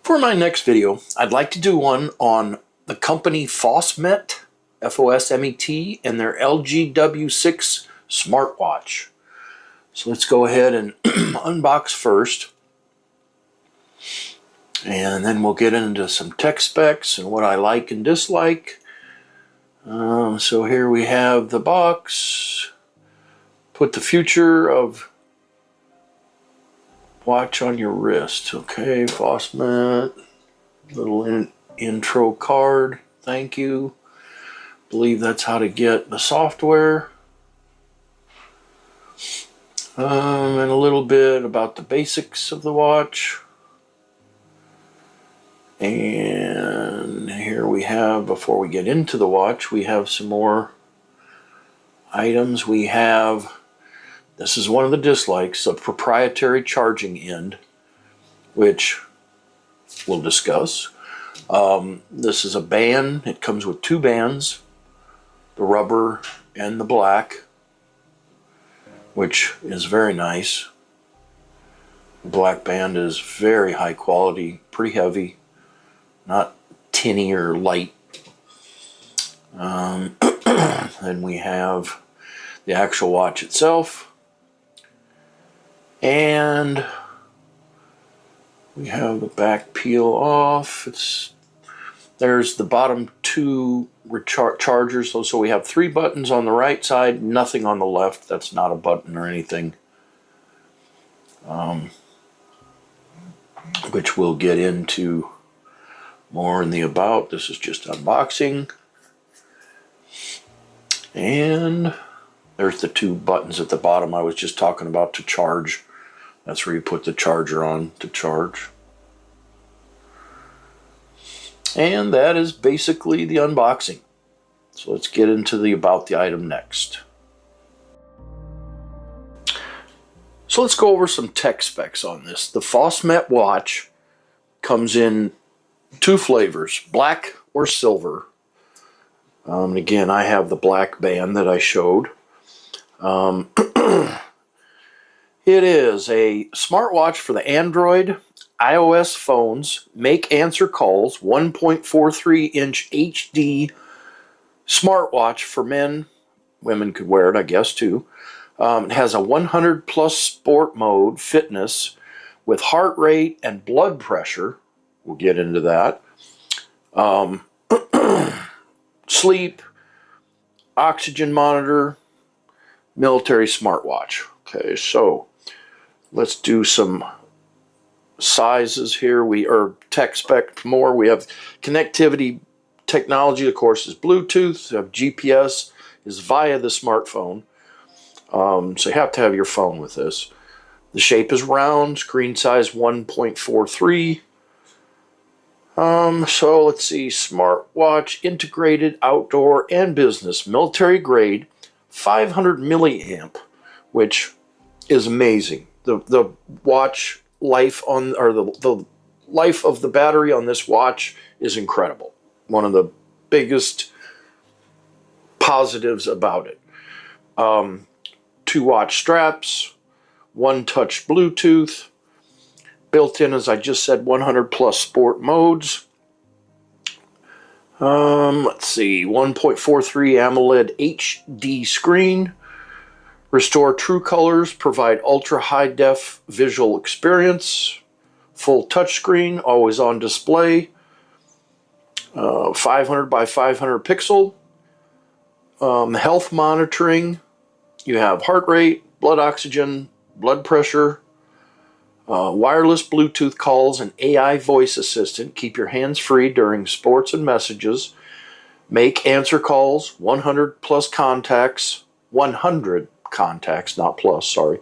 For my next video, I'd like to do one on the company Fosmet, F-O-S-M-E-T, and their LGW6 smartwatch. So let's go ahead and unbox first. And then we'll get into some tech specs and what I like and dislike. So here we have the box. Put the future of watch on your wrist. Okay, Fosmet. Little intro card. Thank you. Believe that's how to get the software. And a little bit about the basics of the watch. And here we have, before we get into the watch, we have some more items. We have, this is one of the dislikes, a proprietary charging end, which we'll discuss. This is a band. It comes with two bands, the rubber and the black, which is very nice. The black band is very high quality, pretty heavy. Not tinny or light. Then we have the actual watch itself. And we have the back peel off. There's the bottom two chargers. So we have three buttons on the right side, nothing on the left. That's not a button or anything. Which we'll get into more in the about. This is just unboxing. And there's the two buttons at the bottom I was just talking about to charge. That's where you put the charger on to charge. And that is basically the unboxing. So let's get into the about the item next. So let's go over some tech specs on this. The Fosmet watch comes in two flavors, black or silver. And again, I have the black band that I showed. It is a smartwatch for the Android, iOS phones, make answer calls, 1.43-inch HD smartwatch for men. Women could wear it, I guess, too. It has a 100+ sport mode, fitness, with heart rate and blood pressure. We'll get into that. Sleep, oxygen monitor, military smartwatch. Okay, so let's do some sizes here. We are tech spec more. We have connectivity technology, of course, is Bluetooth. We have GPS is via the smartphone. So you have to have your phone with this. The shape is round, screen size 1.43. So let's see, smartwatch, integrated outdoor and business, military grade, 500 milliamp, which is amazing. The watch life on, or the life of the battery on this watch is incredible. One of the biggest positives about it. 2 watch straps, 1 touch Bluetooth. Built in, as I just said, 100+ sport modes. Let's see, 1.43 AMOLED HD screen. Restore true colors, provide ultra high def visual experience. Full touchscreen, always on display. 500 by 500 pixel. Health monitoring. You have heart rate, blood oxygen, blood pressure. Wireless Bluetooth calls and AI voice assistant. Keep your hands free during sports and messages. Make answer calls, 100+ contacts, 100 contacts, not plus, sorry.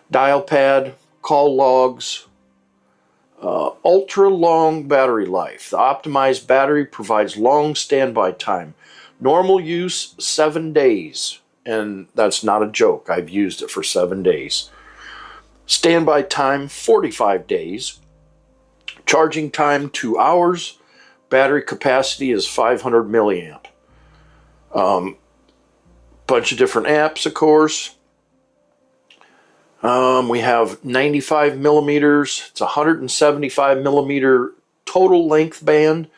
Dial pad, call logs, ultra long battery life. The optimized battery provides long standby time. Normal use, 7 days. And that's not a joke. I've used it for 7 days. Standby time, 45 days. Charging time, 2 hours. Battery capacity is 500 milliamp. Bunch of different apps, of course. We have 95 millimeters. It's 175 millimeter total length band,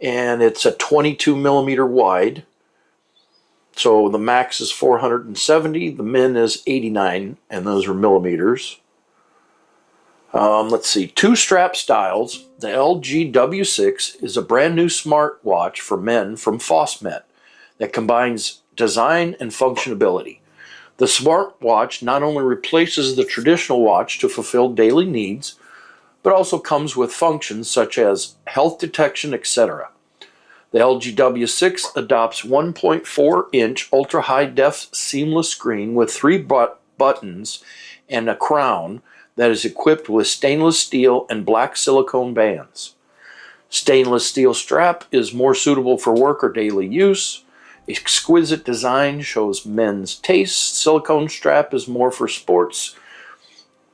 and it's a 22 millimeter wide. So the max is 470, the min is 89, and those are millimeters. Let's see, 2 strap styles. The LGW6 is a brand new smartwatch for men from Fosmet that combines design and functionality. The smartwatch not only replaces the traditional watch to fulfill daily needs, but also comes with functions such as health detection, etc. The LGW6 adopts 1.4-inch ultra-high-def seamless screen with 3 buttons and a crown that is equipped with stainless steel and black silicone bands. Stainless steel strap is more suitable for work or daily use. Exquisite design shows men's taste. Silicone strap is more for sports,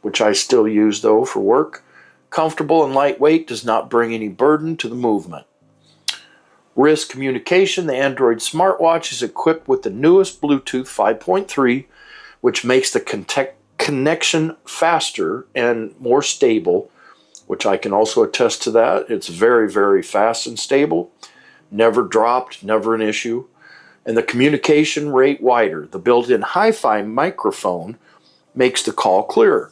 which I still use though for work. Comfortable and lightweight, does not bring any burden to the movement. Wrist communication. The Android smartwatch is equipped with the newest Bluetooth 5.3, which makes the connection faster and more stable, which I can also attest to that. It's very, very fast and stable. Never dropped, never an issue. And the communication rate wider. The built-in hi-fi microphone makes the call clearer.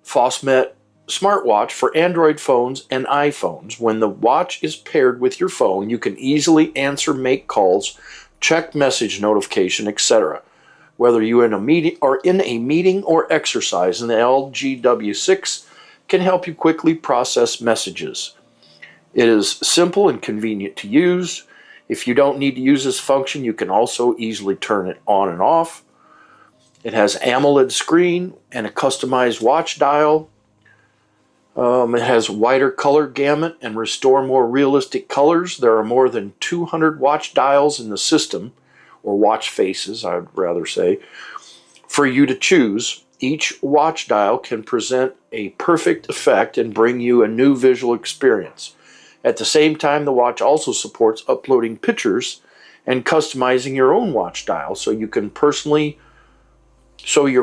Fosmet smartwatch for Android phones and iPhones. When the watch is paired with your phone, you can easily answer, make calls, check message notification, etc. Whether you're in a meeting or exercise, and the LGW6 can help you quickly process messages. It is simple and convenient to use. If you don't need to use this function, you can also easily turn it on and off. It has AMOLED screen and a customized watch dial. It has wider color gamut and restore more realistic colors. There are more than 200 watch dials in the system, or watch faces, I would rather say, for you to choose. Each watch dial can present a perfect effect and bring you a new visual experience. At the same time, the watch also supports uploading pictures and customizing your own watch dial so your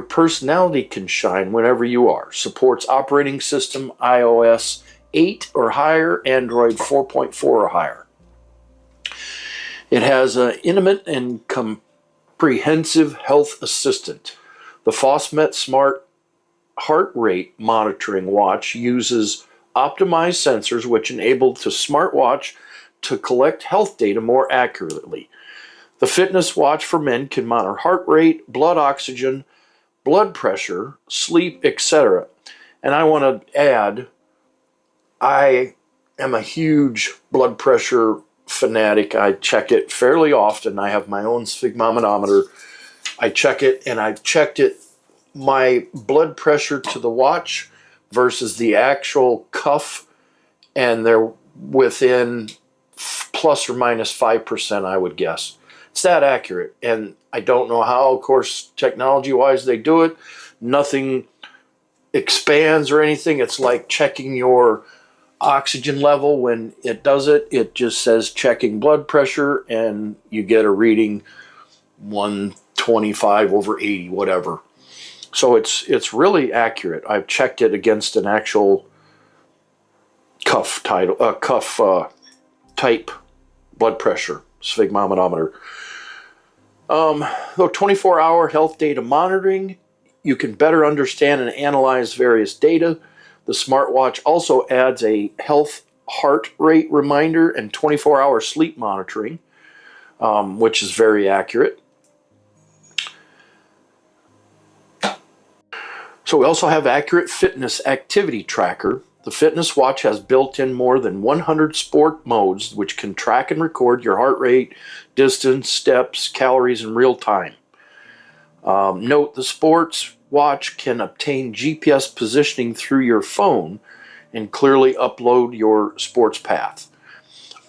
personality can shine whenever you are. Supports operating system iOS 8 or higher, Android 4.4 or higher. It has an intimate and comprehensive health assistant. The Fosmet Smart Heart Rate Monitoring Watch uses optimized sensors which enable the smartwatch to collect health data more accurately. The fitness watch for men can monitor heart rate, blood oxygen, blood pressure, sleep, etc. And I want to add, I am a huge blood pressure fanatic. I check it fairly often. I have my own sphygmomanometer. I check it, and I've checked it, my blood pressure to the watch versus the actual cuff, and they're within plus or minus 5%, I would guess. It's that accurate, and I don't know how, of course, technology-wise they do it. Nothing expands or anything. It's like checking your oxygen level. When it does it, it just says checking blood pressure, and you get a reading 125 over 80, whatever. So it's really accurate. I've checked it against an actual cuff type blood pressure sphygmomanometer. Though 24-hour health data monitoring, you can better understand and analyze various data. The smartwatch also adds a health heart rate reminder and 24-hour sleep monitoring, which is very accurate. So we also have accurate fitness activity tracker. The fitness watch has built-in more than 100 sport modes which can track and record your heart rate, distance, steps, calories in real time. Note, the sports watch can obtain GPS positioning through your phone and clearly upload your sports path.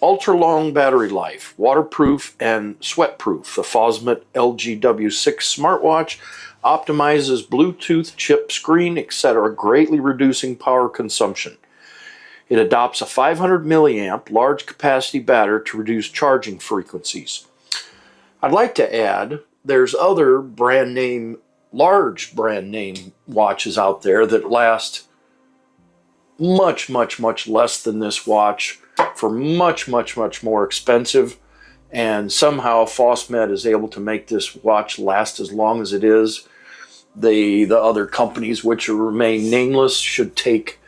Ultra-long battery life, waterproof and sweatproof. The Fosmet LGW6 smartwatch optimizes Bluetooth, chip, screen, etc., greatly reducing power consumption. It adopts a 500 milliamp large capacity battery to reduce charging frequencies. I'd like to add, there's other large brand name watches out there that last much, much, much less than this watch for much, much, much more expensive. And somehow Fosmet is able to make this watch last as long as it is. The other companies, which remain nameless, should take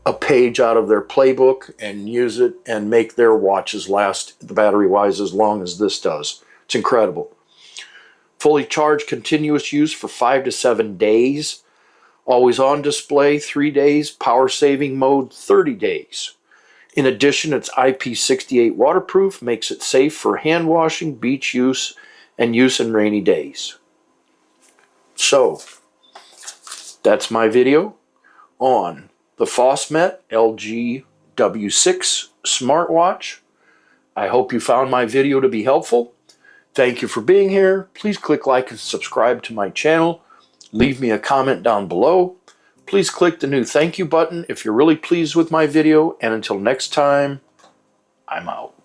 a page out of their playbook and use it and make their watches last, the battery-wise, as long as this does. It's incredible. Fully charged continuous use for 5 to 7 days. Always on display 3 days. Power saving mode 30 days. In addition, it's IP68 waterproof, makes it safe for hand washing, beach use, and use in rainy days. So, that's my video on the Fosmet LGW6 smartwatch. I hope you found my video to be helpful. Thank you for being here. Please click like and subscribe to my channel. Leave me a comment down below. Please click the new thank you button if you're really pleased with my video. And until next time, I'm out.